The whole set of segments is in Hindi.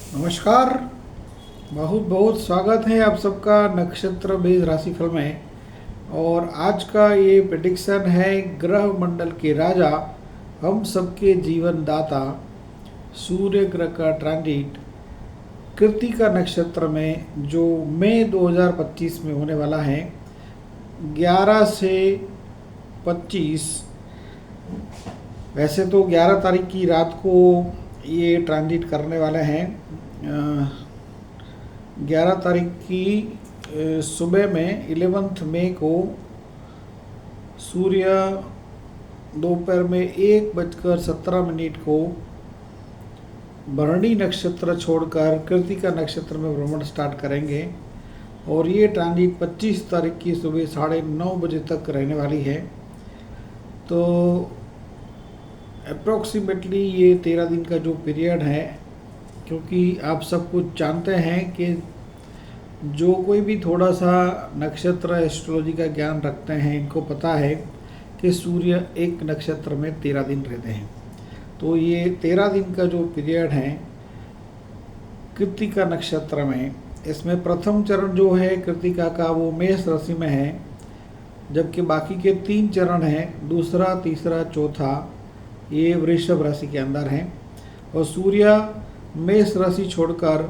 नमस्कार। बहुत बहुत स्वागत है आप सबका नक्षत्र बेज राशिफल में। और आज का ये प्रेडिक्शन है ग्रह मंडल के राजा, हम सबके जीवन दाता सूर्य ग्रह का ट्रांजिट कृत्तिका नक्षत्र में जो मई 2025 में होने वाला है। 11 से 25, वैसे तो 11 तारीख की रात को ये ट्रांजिट करने वाले हैं। 11 तारीख की सुबह में 11 मई को सूर्य दोपहर में 1:17 को भरणी नक्षत्र छोड़कर कृत्तिका नक्षत्र में भ्रमण स्टार्ट करेंगे। और ये ट्रांजिट 25 तारीख की सुबह 9:30 बजे तक रहने वाली है। तो अप्रोक्सीमेटली ये 13 दिन का जो पीरियड है, क्योंकि आप सब कुछ जानते हैं कि जो कोई भी थोड़ा सा नक्षत्र एस्ट्रोलॉजी का ज्ञान रखते हैं, इनको पता है कि सूर्य एक नक्षत्र में 13 दिन रहते हैं। तो ये 13 दिन का जो पीरियड है कृत्तिका नक्षत्र में, इसमें प्रथम चरण जो है कृत्तिका का वो मेष राशि में है, जबकि बाकी के 3 चरण हैं, दूसरा, तीसरा, चौथा, ये वृषभ राशि के अंदर हैं। और सूर्य मेष राशि छोड़कर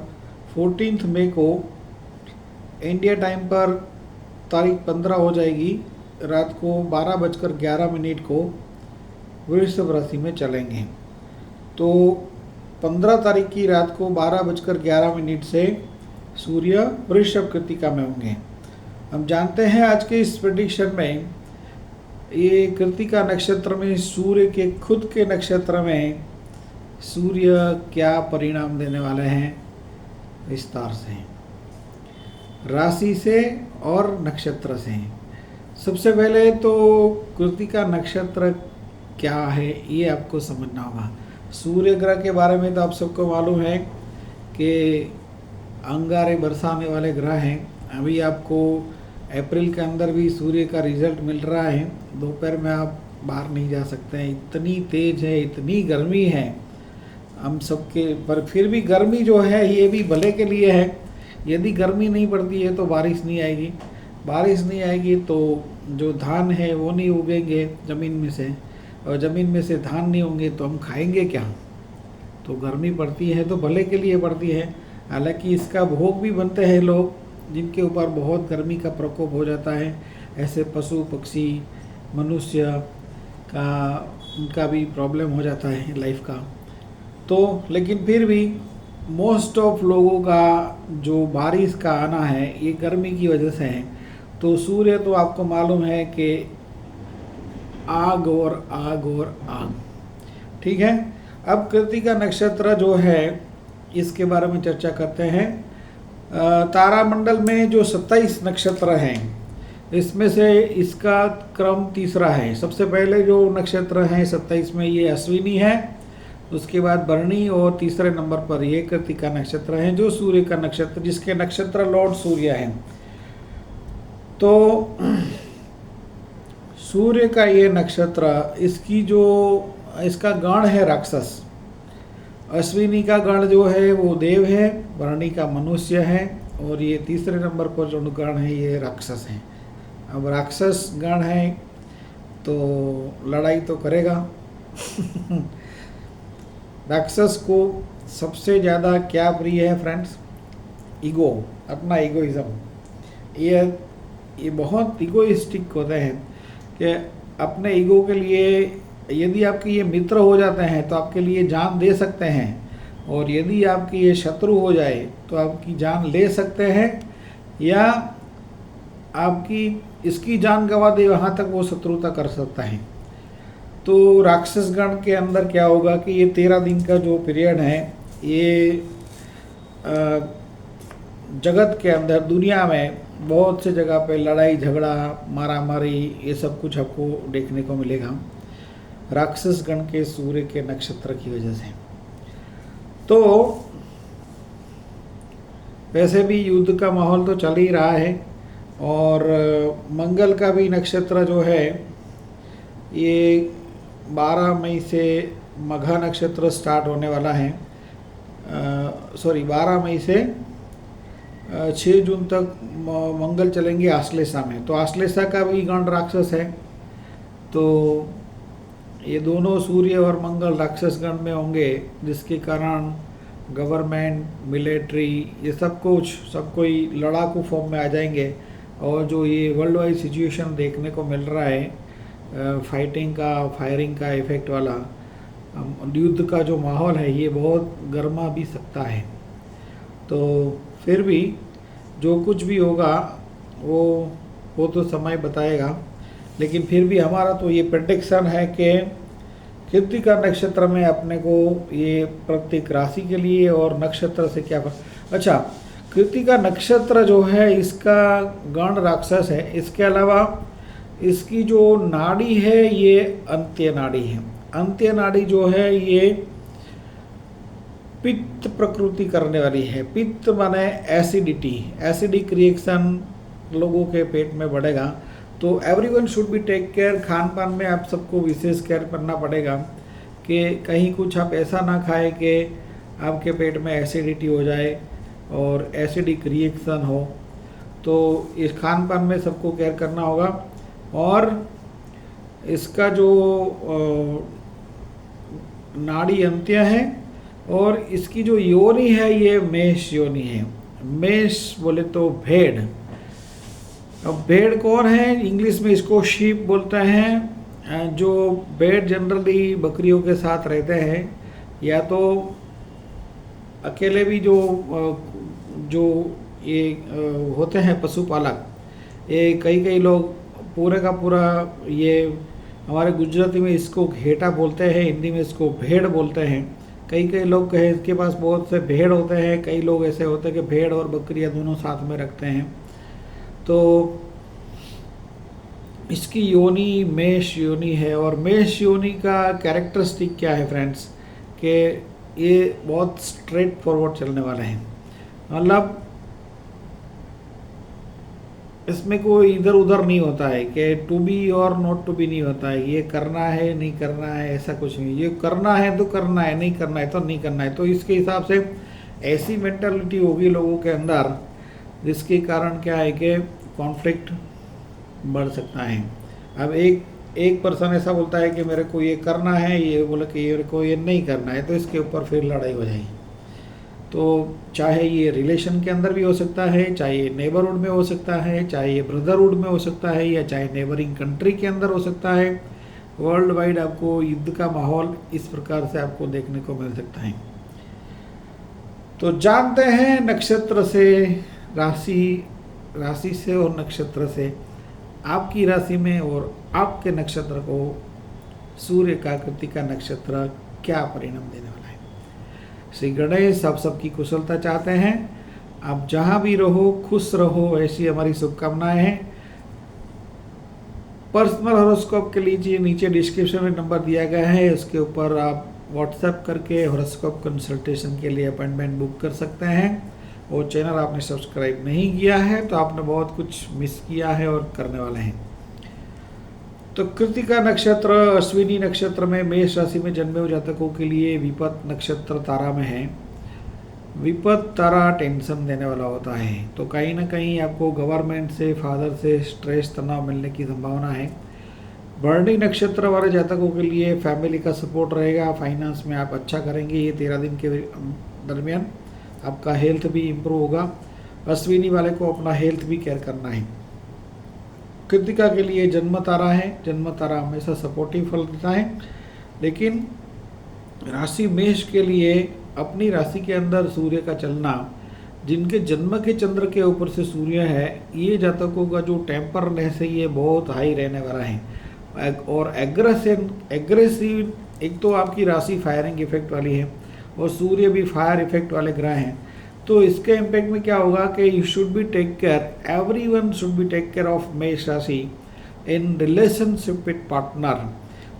14 मई को इंडिया टाइम पर तारीख 15 हो जाएगी, रात को 12:11 को वृषभ राशि में चलेंगे। तो 15 तारीख की रात को 12:11 से सूर्य वृषभ कृत्तिका में होंगे। हम जानते हैं आज के इस प्रेडिक्शन में ये कृत्तिका नक्षत्र में सूर्य के खुद के नक्षत्र में सूर्य क्या परिणाम देने वाले हैं विस्तार से, राशि से और नक्षत्र से। सबसे पहले तो कृत्तिका नक्षत्र क्या है ये आपको समझना होगा। सूर्य ग्रह के बारे में तो आप सबको मालूम है कि अंगारे बरसाने वाले ग्रह हैं। अभी आपको अप्रैल के अंदर भी सूर्य का रिजल्ट मिल रहा है। दोपहर में आप बाहर नहीं जा सकते हैं, इतनी तेज है, इतनी गर्मी है हम सबके। पर फिर भी गर्मी जो है ये भी भले के लिए है। यदि गर्मी नहीं पड़ती है तो बारिश नहीं आएगी, बारिश नहीं आएगी तो जो धान है वो नहीं उगेंगे ज़मीन में से, और ज़मीन में से धान नहीं होंगे तो हम खाएंगे क्या। तो गर्मी पड़ती है तो भले के लिए पड़ती है। हालांकि इसका भोग भी बनते हैं लोग जिनके ऊपर बहुत गर्मी का प्रकोप हो जाता है, ऐसे पशु पक्षी मनुष्य का, उनका भी प्रॉब्लम हो जाता है लाइफ का। तो लेकिन फिर भी मोस्ट ऑफ लोगों का जो बारिश का आना है ये गर्मी की वजह से है। तो सूर्य तो आपको मालूम है कि आग और आग और आग, ठीक है। अब कृत्तिका नक्षत्र जो है इसके बारे में चर्चा करते हैं। तारामंडल में जो 27 नक्षत्र हैं इसमें से इसका क्रम तीसरा है। सबसे पहले जो नक्षत्र हैं 27 में ये अश्विनी है, उसके बाद भरणी, और तीसरे नंबर पर ये कृत्तिका नक्षत्र है जो सूर्य का नक्षत्र, जिसके नक्षत्र लॉर्ड सूर्य हैं। तो सूर्य का ये नक्षत्र, इसका गण है राक्षस। अश्विनी का गण जो है वो देव है, भरणी का मनुष्य है, और ये तीसरे नंबर पर जो गण है ये राक्षस हैं। अब राक्षस गण है तो लड़ाई तो करेगा। राक्षस को सबसे ज़्यादा क्या प्रिय है फ्रेंड्स? ईगो, अपना ईगोइज्म। ये बहुत ईगोइस्टिक होते हैं कि अपने ईगो के लिए, यदि आपके ये मित्र हो जाते हैं तो आपके लिए जान दे सकते हैं, और यदि आपकी ये शत्रु हो जाए तो आपकी जान ले सकते हैं, या आपकी इसकी जान गंवा दे, वहाँ तक वो शत्रुता कर सकता है। तो राक्षस गण के अंदर क्या होगा कि ये 13 दिन का जो पीरियड है ये जगत के अंदर, दुनिया में बहुत से जगह पे लड़ाई झगड़ा मारा मारी ये सब कुछ आपको देखने को मिलेगा राक्षस गण के सूर्य के नक्षत्र की वजह से। तो वैसे भी युद्ध का माहौल तो चल ही रहा है, और मंगल का भी नक्षत्र जो है ये 12 मई से मघा नक्षत्र स्टार्ट होने वाला है। 12 मई से 6 जून तक मंगल चलेंगे आश्लेषा में। तो आश्लेषा का भी गण राक्षस है, तो ये दोनों सूर्य और मंगल राक्षस गण में होंगे, जिसके कारण गवर्नमेंट, मिलिट्री, ये सब कोई लड़ाकू फॉर्म में आ जाएंगे। और जो ये वर्ल्ड वाइड सिचुएशन देखने को मिल रहा है, फाइटिंग का, फायरिंग का इफेक्ट वाला, युद्ध का जो माहौल है, ये बहुत गर्मा भी सकता है। तो फिर भी जो कुछ भी होगा वो तो समय बताएगा, लेकिन फिर भी हमारा तो ये प्रेडिक्शन है कि कृत्तिका नक्षत्र में अपने को ये प्रत्येक राशि के लिए और नक्षत्र से क्या अच्छा, कृत्तिका नक्षत्र जो है इसका गण राक्षस है। इसके अलावा इसकी जो नाड़ी है ये अंत्य नाड़ी है। अंत्य नाड़ी जो है ये पित्त प्रकृति करने वाली है। पित्त माने एसिडिक रिएक्शन लोगों के पेट में बढ़ेगा। तो everyone should be take care. खान पान में आप सबको विशेष केयर करना पड़ेगा कि कहीं कुछ आप ऐसा ना खाएं कि आपके पेट में एसिडिटी हो जाए और एसिडिक रिएक्शन हो। तो इस खान पान में सबको केयर करना होगा। और इसका जो नाड़ी अंत्य है और इसकी जो योनि है ये मेष योनि है। मेष बोले तो भेड़। अब भेड़ कौन है? इंग्लिश में इसको शीप बोलते हैं। जो भेड़ जनरली बकरियों के साथ रहते हैं, या तो अकेले भी जो ये होते हैं पशुपालक, ये कई लोग पूरे का पूरा, ये हमारे गुजराती में इसको घेटा बोलते हैं, हिंदी में इसको भेड़ बोलते हैं। कई लोग कहे इसके पास बहुत से भेड़ होते हैं। कई लोग ऐसे होते हैं कि भेड़ और बकरियां दोनों साथ में रखते हैं। तो इसकी योनि मेष योनि है। और मेष योनि का कैरेक्टरिस्टिक क्या है फ्रेंड्स, कि ये बहुत स्ट्रेट फॉरवर्ड चलने वाले हैं। मतलब इसमें कोई इधर उधर नहीं होता है कि टू बी और नॉट टू बी नहीं होता है। ये करना है नहीं करना है ऐसा कुछ नहीं। ये करना है तो करना है, नहीं करना है तो नहीं करना है। तो इसके हिसाब से ऐसी मेंटालिटी होगी लोगों के अंदर, जिसके कारण क्या है कि कॉन्फ्लिक्ट बढ़ सकता है। अब एक पर्सन ऐसा बोलता है कि मेरे को ये करना है, ये बोले कि मेरे को ये नहीं करना है, तो इसके ऊपर फिर लड़ाई हो जाएगी। तो चाहे ये रिलेशन के अंदर भी हो सकता है, चाहे ये नेबरहुड में हो सकता है, चाहे ये ब्रदरहुड में हो सकता है, या चाहे नेबरिंग कंट्री के अंदर हो सकता है। वर्ल्ड वाइड आपको युद्ध का माहौल इस प्रकार से आपको देखने को मिल सकता है। तो जानते हैं नक्षत्र से, राशि से और नक्षत्र से आपकी राशि में और आपके नक्षत्र को सूर्य का कृत्तिका नक्षत्र क्या परिणाम देने वाला है। श्री गणेश आप सबकी कुशलता चाहते हैं। आप जहां भी रहो खुश रहो, ऐसी हमारी शुभकामनाएं हैं। पर्सनल हॉरोस्कोप के लिए नीचे डिस्क्रिप्शन में नंबर दिया गया है, उसके ऊपर आप व्हाट्सएप करके हॉरोस्कोप कंसल्टेशन के लिए अपॉइंटमेंट बुक कर सकते हैं। और चैनल आपने सब्सक्राइब नहीं किया है तो आपने बहुत कुछ मिस किया है और करने वाले हैं। तो कृत्तिका नक्षत्र अश्विनी नक्षत्र में मेष राशि में जन्मे हुए जातकों के लिए विपत नक्षत्र तारा में है। विपत तारा टेंशन देने वाला होता है। तो कहीं ना कहीं आपको गवर्नमेंट से, फादर से स्ट्रेस, तनाव मिलने की संभावना है। भरणी नक्षत्र वाले जातकों के लिए फैमिली का सपोर्ट रहेगा। फाइनेंस में आप अच्छा करेंगे ये 13 दिन के दरमियान। आपका हेल्थ भी इम्प्रूव होगा। अश्विनी वाले को अपना हेल्थ भी केयर करना है। कृत्तिका के लिए जन्म तारा है। जन्म तारा हमेशा सपोर्टिव फल देता है। लेकिन राशि मेष के लिए अपनी राशि के अंदर सूर्य का चलना, जिनके जन्म के चंद्र के ऊपर से सूर्य है, ये जातकों का जो टेम्परनेस है ये बहुत हाई रहने वाला है। और एग्रेसिव, एक तो आपकी राशि फायरिंग इफेक्ट वाली है और सूर्य भी फायर इफेक्ट वाले ग्रह हैं। तो इसके इम्पैक्ट में क्या होगा कि you should be take care, everyone should be take care of Mesh rashi in relationship with partner.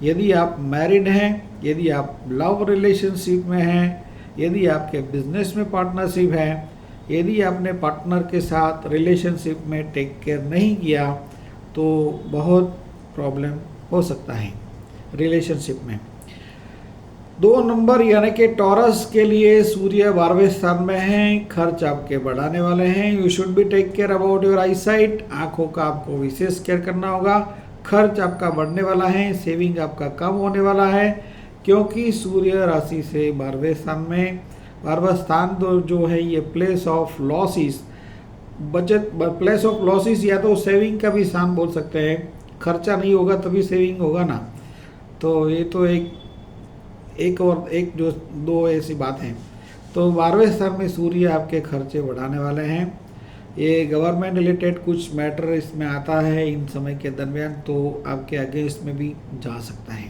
यदि आप मैरिड हैं, यदि आप लव रिलेशनशिप में हैं, यदि आपके बिजनेस में पार्टनरशिप है, यदि आपने पार्टनर के साथ रिलेशनशिप में टेक केयर नहीं किया तो बहुत प्रॉब्लम हो सकता है रिलेशनशिप में। 2 नंबर यानी कि टॉरस के लिए सूर्य 12वें स्थान में है, खर्च आपके बढ़ाने वाले हैं। You should be take care about your eyesight, आँखों का आपको विशेष केयर करना होगा। खर्च आपका बढ़ने वाला है, सेविंग आपका कम होने वाला है, क्योंकि सूर्य राशि से 12वें स्थान में, 12वां स्थान तो जो है ये प्लेस ऑफ लॉसिस, बचत प्लेस ऑफ लॉसिस या तो सेविंग का भी स्थान बोल सकते हैं। खर्चा नहीं होगा तभी सेविंग होगा ना, तो ये तो एक और एक जो 2 ऐसी बात हैं। तो 12वें स्थान में सूर्य आपके खर्चे बढ़ाने वाले हैं। ये गवर्नमेंट रिलेटेड कुछ मैटर इसमें आता है इन समय के दरमियान, तो आपके अगेंस्ट में भी जा सकता है।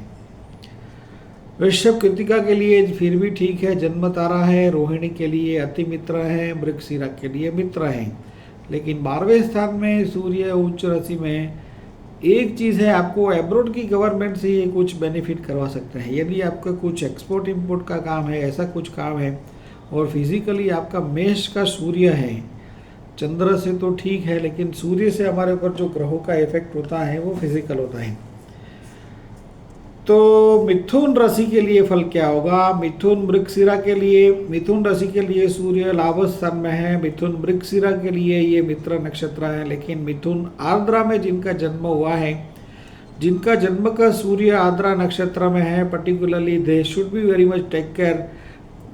वृषभ कृतिका के लिए फिर भी ठीक है, जन्म तारा है। रोहिणी के लिए अति मित्र है, मृगशिरा के लिए मित्र है। लेकिन 12वें स्थान में सूर्य उच्च राशि में, एक चीज़ है, आपको एब्रोड की गवर्नमेंट से ये कुछ बेनिफिट करवा सकते हैं। यदि आपका कुछ एक्सपोर्ट इंपोर्ट का काम है, ऐसा कुछ काम है, और फिजिकली आपका मेष का सूर्य है, चंद्र से तो ठीक है, लेकिन सूर्य से हमारे ऊपर जो ग्रहों का इफेक्ट होता है वो फिजिकल होता है। तो मिथुन राशि के लिए फल क्या होगा? मिथुन मृगशिरा के लिए, मिथुन राशि के लिए सूर्य लाभ स्थान में है। मिथुन मृगशिरा के लिए ये मित्र नक्षत्र है। लेकिन मिथुन आर्द्रा में जिनका जन्म हुआ है, जिनका जन्म का सूर्य आर्द्रा नक्षत्र में है, particularly they should be very much take care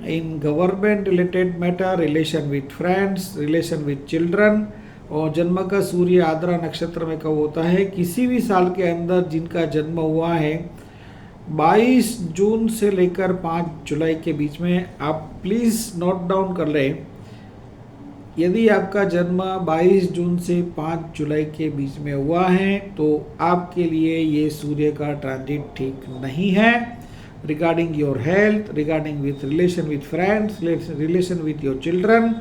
in government related matter, relation with friends, relation with children. और जन्म का सूर्य आर्द्रा नक्षत्र में कब होता है? किसी भी साल के अंदर जिनका जन्म हुआ है 22 जून से लेकर 5 जुलाई के बीच में, आप प्लीज़ नोट डाउन कर लें। यदि आपका जन्म 22 जून से 5 जुलाई के बीच में हुआ है तो आपके लिए ये सूर्य का ट्रांजिट ठीक नहीं है। Regarding your health, regarding with relation with friends, relation with your children.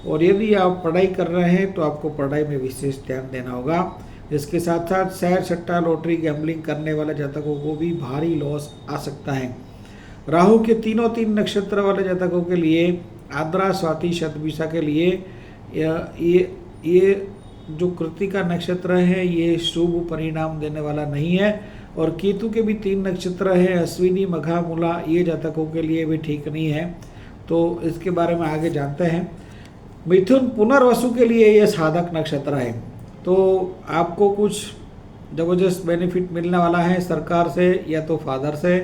और यदि आप पढ़ाई कर रहे हैं तो आपको पढ़ाई में विशेष ध्यान देना होगा। इसके साथ साथ सैर सट्टा लॉटरी गैम्बलिंग करने वाले जातकों को भी भारी लॉस आ सकता है। राहु के 3 नक्षत्र वाले जातकों के लिए, आद्रा स्वाति शतभिषा के लिए ये जो कृतिका नक्षत्र है ये शुभ परिणाम देने वाला नहीं है। और केतु के भी 3 नक्षत्र है, अश्विनी मघा मूला, ये जातकों के लिए भी ठीक नहीं है। तो इसके बारे में आगे जानते हैं। मिथुन पुनर्वसु के लिए ये साधक नक्षत्र है, तो आपको कुछ ज़बरदस्त बेनिफिट मिलने वाला है सरकार से, या तो फादर से,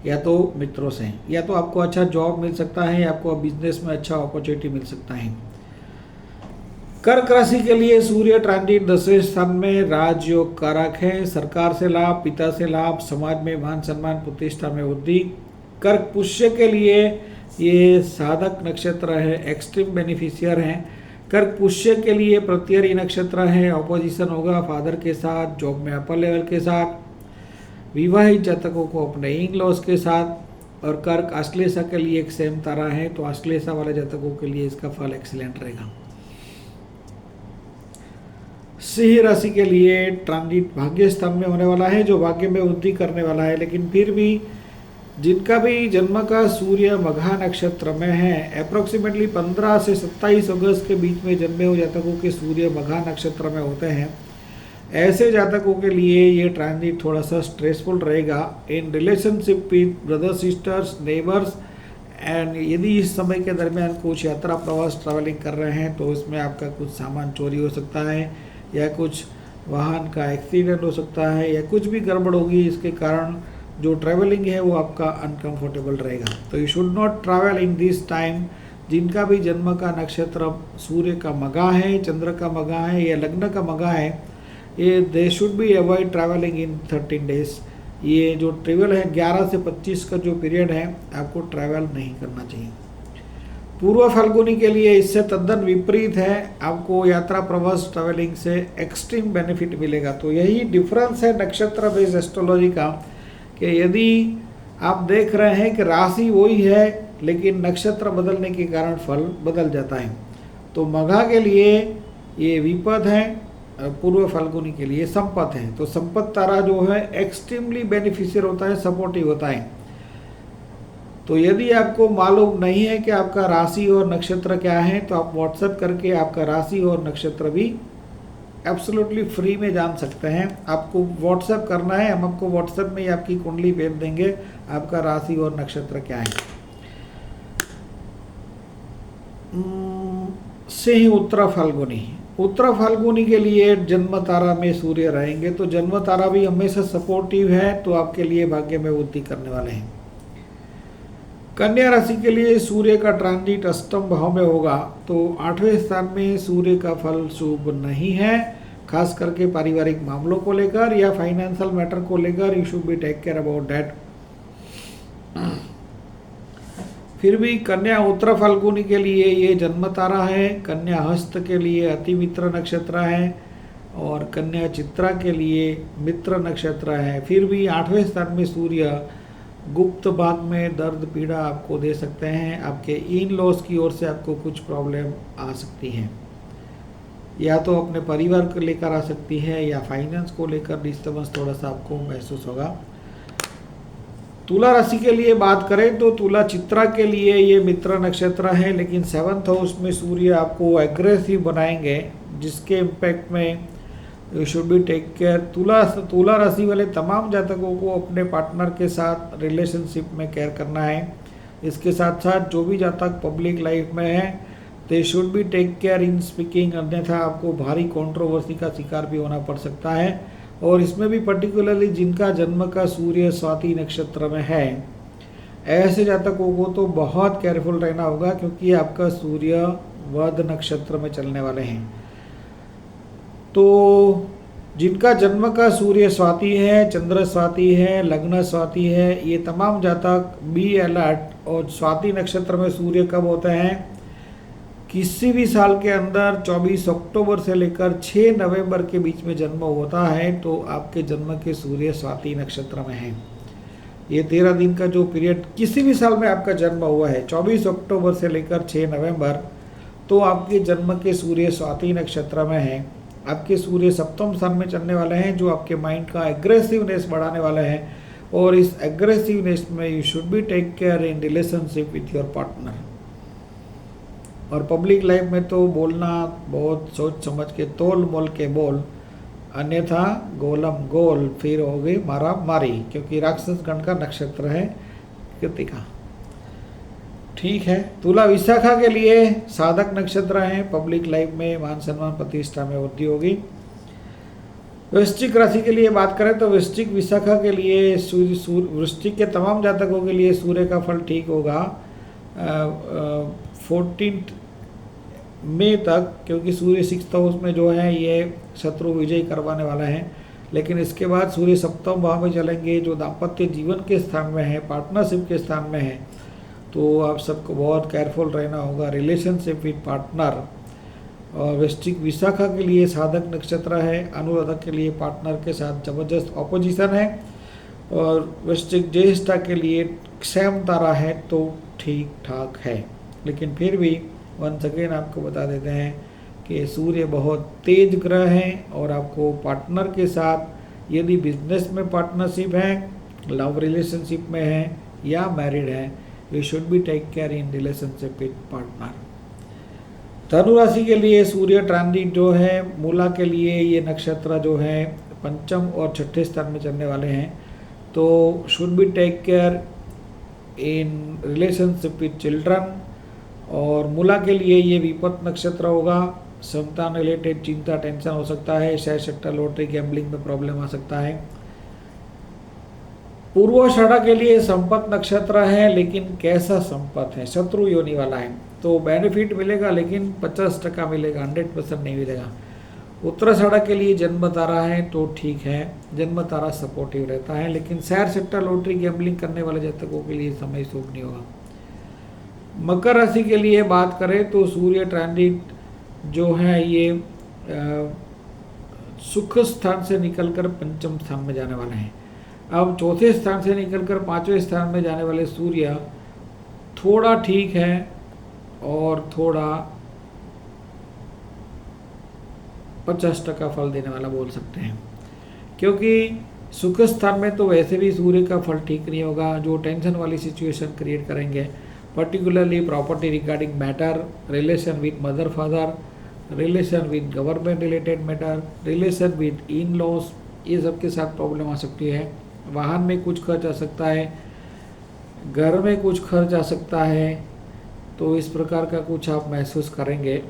या तो मित्रों से, या तो आपको अच्छा जॉब मिल सकता है, या आपको बिजनेस में अच्छा अपॉर्चुनिटी मिल सकता है। कर्क राशि के लिए सूर्य ट्रांजिट 10वें स्थान में राजयोग कारक है। सरकार से लाभ, पिता से लाभ, समाज में मान सम्मान प्रतिष्ठा में वृद्धि। कर्क पुष्य के लिए ये साधक नक्षत्र है, एक्सट्रीम बेनिफिशियर हैं। कर्क पुष्य के लिए प्रत्ययी नक्षत्र है, ऑपोजिशन होगा फादर के साथ, जॉब में अपर लेवल के साथ, विवाहित जातकों को अपने इन लॉस के साथ। और कर्क आश्लेषा के लिए एक सेम तारा है, तो आश्लेषा वाले जातकों के लिए इसका फल एक्सीलेंट रहेगा। सिंह राशि के लिए ट्रांजिट भाग्य स्थान में होने वाला है, जो भाग्य में वृद्धि करने वाला है। लेकिन फिर भी जिनका भी जन्म का सूर्य मघा नक्षत्र में है, अप्रोक्सीमेटली 15 से 27 अगस्त के बीच में जन्मे हुए जातकों के सूर्य मघा नक्षत्र में होते हैं, ऐसे जातकों के लिए ये ट्रांजिट थोड़ा सा स्ट्रेसफुल रहेगा इन relationship with brother sisters, neighbours. And यदि इस समय के दरमियान कुछ यात्रा प्रवास ट्रैवलिंग कर रहे हैं तो इसमें आपका कुछ सामान चोरी हो सकता है, या कुछ वाहन का एक्सीडेंट हो सकता है, या कुछ भी गड़बड़ होगी, इसके कारण जो ट्रैवलिंग है वो आपका अनकंफर्टेबल रहेगा। तो you should not travel in this time. जिनका भी जन्म का नक्षत्र सूर्य का मघा है, चंद्र का मघा है, या लग्न का मघा है, ये दे should be avoid travelling in 13 days. ये जो ट्रेवल है 11 से 25 का जो पीरियड है, आपको ट्रैवल नहीं करना चाहिए। पूर्व फाल्गुनी के लिए इससे तद्दन विपरीत है, आपको यात्रा प्रवास ट्रैवलिंग से एक्सट्रीम बेनिफिट मिलेगा। तो यही डिफरेंस है नक्षत्र बेस्ड एस्ट्रोलॉजी का, कि यदि आप देख रहे हैं कि राशि वही है लेकिन नक्षत्र बदलने के कारण फल बदल जाता है। तो मघा के लिए ये विपद है, पूर्व फाल्गुनी के लिए संपत है। तो संपत तारा जो है एक्सट्रीमली बेनिफिशियल होता है, सपोर्टिव होता है। तो यदि आपको मालूम नहीं है कि आपका राशि और नक्षत्र क्या है, तो आप व्हाट्सएप करके आपका राशि और नक्षत्र भी एब्सोल्युटली फ्री में जान सकते हैं। आपको व्हाट्सएप करना है, हम आपको व्हाट्सएप में ही आपकी कुंडली भेज देंगे, आपका राशि और नक्षत्र क्या है। सिंह उत्तरा फाल्गुनी, उत्तरा फाल्गुनी के लिए जन्म तारा में सूर्य रहेंगे, तो जन्म तारा भी हमेशा सपोर्टिव है, तो आपके लिए भाग्य में वृद्धि करने वाले हैं। कन्या राशि के लिए सूर्य का ट्रांजिट अष्टम भाव में होगा, तो 8वें स्थान में सूर्य का फल शुभ नहीं है, खास करके पारिवारिक मामलों को लेकर या फाइनेंशियल मैटर को लेकर। You should be take care about that. फिर भी कन्या उत्तरा फाल्गुनी के लिए ये जन्म तारा है, कन्या हस्त के लिए अति मित्र नक्षत्र है और कन्या चित्रा के लिए मित्र नक्षत्र है। फिर भी 8वें स्थान में सूर्य गुप्त भाग में दर्द पीड़ा आपको दे सकते हैं, आपके इन लॉस की ओर से आपको कुछ प्रॉब्लम आ सकती है, या तो अपने परिवार को लेकर आ सकती है या फाइनेंस को लेकर डिस्टर्बेंस थोड़ा सा आपको महसूस होगा। तुला राशि के लिए बात करें तो तुला चित्रा के लिए ये मित्र नक्षत्र है, लेकिन 7th हाउस में सूर्य आपको एग्रेसिव बनाएंगे, जिसके इम्पैक्ट में you should be take care. तुला राशि वाले तमाम जातकों को अपने पार्टनर के साथ रिलेशनशिप में केयर करना है। इसके साथ साथ जो भी जातक पब्लिक लाइफ में है, they should be take care in speaking, अन्यथा आपको भारी कंट्रोवर्सी का शिकार भी होना पड़ सकता है। और इसमें भी पर्टिकुलरली जिनका जन्म का सूर्य स्वाति नक्षत्र में है, ऐसे जातकों को तो बहुत केयरफुल रहना होगा, क्योंकि आपका सूर्य वध नक्षत्र में चलने वाले हैं। तो जिनका जन्म का सूर्य स्वाति है, चंद्र स्वाति है, लग्न स्वाति है, ये तमाम जातक बी अलर्ट। और स्वाति नक्षत्र में सूर्य कब होते हैं? किसी भी साल के अंदर 24 अक्टूबर से लेकर 6 नवंबर के बीच में जन्म होता है, तो आपके जन्म के सूर्य स्वाति नक्षत्र में है। ये 13 दिन का जो पीरियड किसी भी साल में आपका जन्म हुआ है, 24 अक्टूबर से लेकर 6 नवंबर, तो आपके जन्म के सूर्य स्वाति नक्षत्र में है। आपके सूर्य सप्तम स्थान में चलने वाले हैं, जो आपके माइंड का एग्रेसिवनेस बढ़ाने वाले हैं, और इस एग्रेसिवनेस में you should be take care in relationship with your partner. और पब्लिक लाइफ में तो बोलना बहुत सोच समझ के, तोल मोल के बोल, अन्यथा गोलम गोल फिर हो गई मारा मारी, क्योंकि राक्षस गण का नक्षत्र है कृतिका। ठीक है। तुला विशाखा के लिए साधक नक्षत्र है, पब्लिक लाइफ में मान सम्मान प्रतिष्ठा में वृद्धि होगी। वृश्चिक राशि के लिए बात करें तो वृश्चिक विशाखा के लिए वृश्चिक के तमाम जातकों के लिए सूर्य का फल ठीक होगा 14 मई तक, क्योंकि सूर्य 6th हाउस में जो है ये शत्रु विजय करवाने वाला है। लेकिन इसके बाद सूर्य सप्तम भाव में चलेंगे, जो दाम्पत्य जीवन के स्थान में है, पार्टनरशिप के स्थान में है, तो आप सबको बहुत केयरफुल रहना होगा रिलेशनशिप विद पार्टनर। और वृश्चिक विशाखा के लिए साधक नक्षत्र है, अनुराधक के लिए पार्टनर के साथ जबरदस्त ऑपोजिशन है। और वृश्चिक ज्येष्ठा के लिए क्षम तारा है, तो ठीक ठाक है। लेकिन फिर भी वंस अगेन आपको बता देते हैं कि सूर्य बहुत तेज ग्रह है, और आपको पार्टनर के साथ यदि बिजनेस में पार्टनरशिप है, लव रिलेशनशिप में है या मैरिड है, you should be take care in relationship with partner. धनु राशि के लिए सूर्य ट्रांजिट जो है, मूला के लिए ये नक्षत्र जो है 5th और 6th स्थान में चलने वाले हैं, तो should be take care in relationship with children. और मूला के लिए ये विपत नक्षत्र होगा, संतान रिलेटेड चिंता टेंशन हो सकता है, शेयर सट्टा लॉटरी गैम्बलिंग में प्रॉब्लम आ सकता है। पूर्वाषाढ़ा के लिए संपत नक्षत्र है, लेकिन कैसा संपत है? शत्रु योनि वाला है, तो बेनिफिट मिलेगा लेकिन 50% मिलेगा, 100% नहीं मिलेगा। उत्तराषाढ़ा के लिए जन्म तारा है, तो ठीक है, जन्म तारा सपोर्टिव रहता है, लेकिन शेयर सट्टा लॉटरी गैम्बलिंग करने वाले जातकों के लिए समय शुभ नहीं होगा। मकर राशि के लिए बात करें तो सूर्य ट्रांजिट जो है ये सुख स्थान से निकलकर 5th स्थान में जाने वाले हैं। अब 4थे स्थान से निकलकर 5वें स्थान में जाने वाले सूर्य थोड़ा ठीक है और थोड़ा 50% फल देने वाला बोल सकते हैं, क्योंकि सुख स्थान में तो वैसे भी सूर्य का फल ठीक नहीं होगा, जो टेंशन वाली सिचुएशन क्रिएट करेंगे, particularly property regarding matter, relation with mother father, relation with government related matter, relation with in loss, ये सब के साथ प्रॉब्लम आ सकती है। वाहन में कुछ खर्च आ सकता है, घर में कुछ खर्च आ सकता है, तो इस प्रकार का कुछ आप महसूस करेंगे।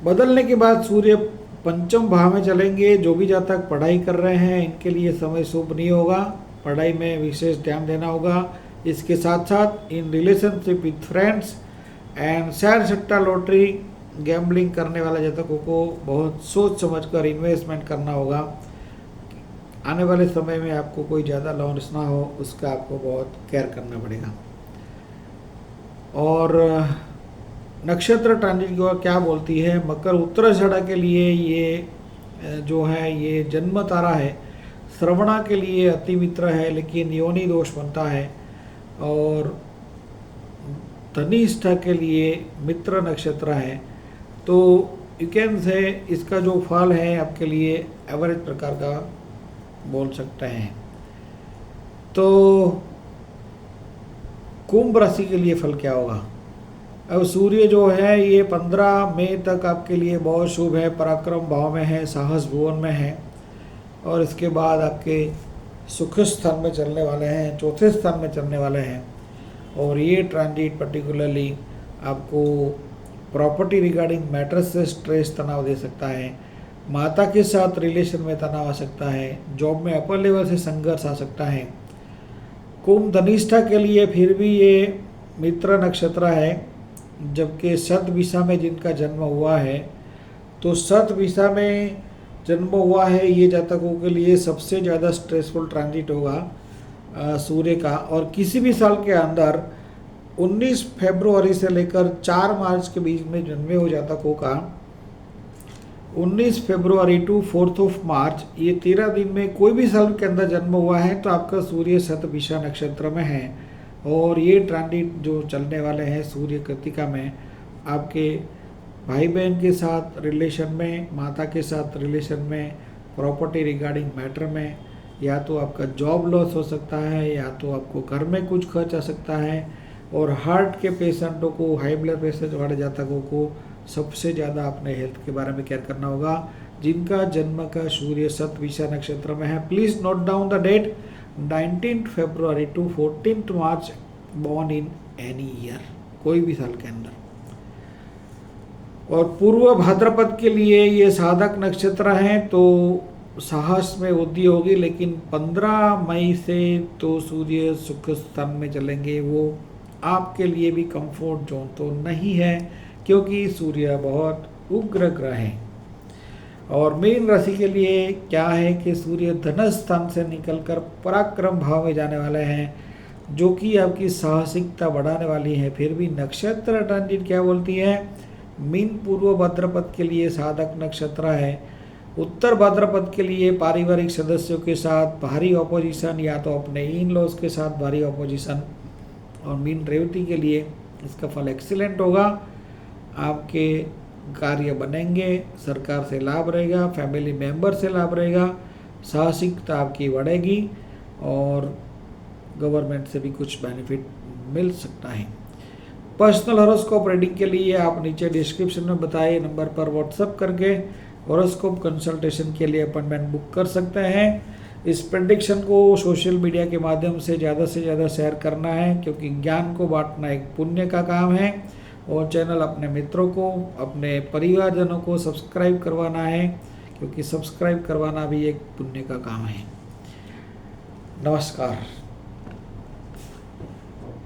बदलने के बाद सूर्य पंचम भाव में चलेंगे। जो भी जातक पढ़ाई कर रहे हैं इनके लिए समय शुभ नहीं होगा, पढ़ाई में विशेष ध्यान देना होगा। इसके साथ साथ इन relationship with friends and share सट्टा लॉटरी गैम्बलिंग करने वाले जातकों को बहुत सोच समझकर इन्वेस्टमेंट करना होगा। आने वाले समय में आपको कोई ज़्यादा लॉस ना हो, उसका आपको बहुत केयर करना पड़ेगा। और नक्षत्र ट्रांजिट की क्या बोलती है, मकर उत्तराषाढ़ा के लिए ये जो है ये जन्म तारा है, श्रवणा के लिए अति मित्र है लेकिन योनि दोष बनता है, और धनिष्ठा के लिए मित्र नक्षत्र है। तो यू कैन से इसका जो फल है आपके लिए एवरेज प्रकार का बोल सकते हैं। तो कुंभ राशि के लिए फल क्या होगा। अब सूर्य जो है ये 15 मई तक आपके लिए बहुत शुभ है, पराक्रम भाव में है, साहस भुवन में है, और इसके बाद आपके सुख स्थान में चलने वाले हैं, चौथे स्थान में चलने वाले हैं। और ये ट्रांजिट पर्टिकुलरली आपको प्रॉपर्टी रिगार्डिंग मैटर से स्ट्रेस तनाव दे सकता है, माता के साथ रिलेशन में तनाव आ सकता है, जॉब में अपर लेवल से संघर्ष आ सकता है। कुंभ धनिष्ठा के लिए फिर भी ये मित्र नक्षत्र है, जबकि शतभिषा में जिनका जन्म हुआ है, तो शतभिषा में जन्म हुआ है ये जातकों के लिए सबसे ज़्यादा स्ट्रेसफुल ट्रांजिट होगा सूर्य का। और किसी भी साल के अंदर 19 फरवरी से लेकर 4 मार्च के बीच में जन्मे हुए जातकों का 19 फरवरी टू 4 मार्च, ये 13 दिन में कोई भी साल के अंदर जन्म हुआ है तो आपका सूर्य शतभिषा नक्षत्र में है। और ये ट्रांजिट जो चलने वाले हैं सूर्य कृतिका में, आपके भाई बहन के साथ रिलेशन में, माता के साथ रिलेशन में, प्रॉपर्टी रिगार्डिंग मैटर में, या तो आपका जॉब लॉस हो सकता है, या तो आपको घर में कुछ खर्च आ सकता है। और हार्ट के पेशेंटों को, हाई ब्लड प्रेशर वाले जातकों को सबसे ज़्यादा अपने हेल्थ के बारे में केयर करना होगा, जिनका जन्म का सूर्य शतभिषा नक्षत्र में है। Please note down the date, 19 February to 14 March, born in any year, कोई भी साल के अंदर। और पूर्व भाद्रपद के लिए ये साधक नक्षत्र हैं, तो साहस में वृद्धि होगी, लेकिन 15 मई से तो सूर्य सुख स्थान में चलेंगे। वो आपके लिए भी कंफर्ट जोन तो नहीं है, क्योंकि सूर्य बहुत उग्र ग्रह है। और मीन राशि के लिए क्या है कि सूर्य धनुष स्थान से निकलकर पराक्रम भाव में जाने वाले हैं, जो कि आपकी साहसिकता बढ़ाने वाली है। फिर भी नक्षत्र ट्रांजिट क्या बोलती है, मीन पूर्व भाद्रपद के लिए साधक नक्षत्र है, उत्तर भाद्रपद के लिए पारिवारिक सदस्यों के साथ भारी ऑपोजिशन, या तो अपने इन लॉज के साथ भारी ऑपोजिशन। और मीन रेवती के लिए इसका फल एक्सीलेंट होगा, आपके कार्य बनेंगे, सरकार से लाभ रहेगा, फैमिली मेंबर से लाभ रहेगा, साहसिकता आपकी बढ़ेगी, और गवर्नमेंट से भी कुछ बेनिफिट मिल सकता है। पर्सनल हॉरोस्कोप रीडिंग के लिए आप नीचे डिस्क्रिप्शन में बताए नंबर पर व्हाट्सएप करके हॉरोस्कोप कंसल्टेशन के लिए अपॉइंटमेंट बुक कर सकते हैं। इस प्रेडिक्शन को सोशल मीडिया के माध्यम से ज़्यादा शेयर करना है, क्योंकि ज्ञान को बांटना एक पुण्य का काम है। और चैनल अपने मित्रों को, अपने परिवारजनों को सब्सक्राइब करवाना है, क्योंकि सब्सक्राइब करवाना भी एक पुण्य का काम है। नमस्कार।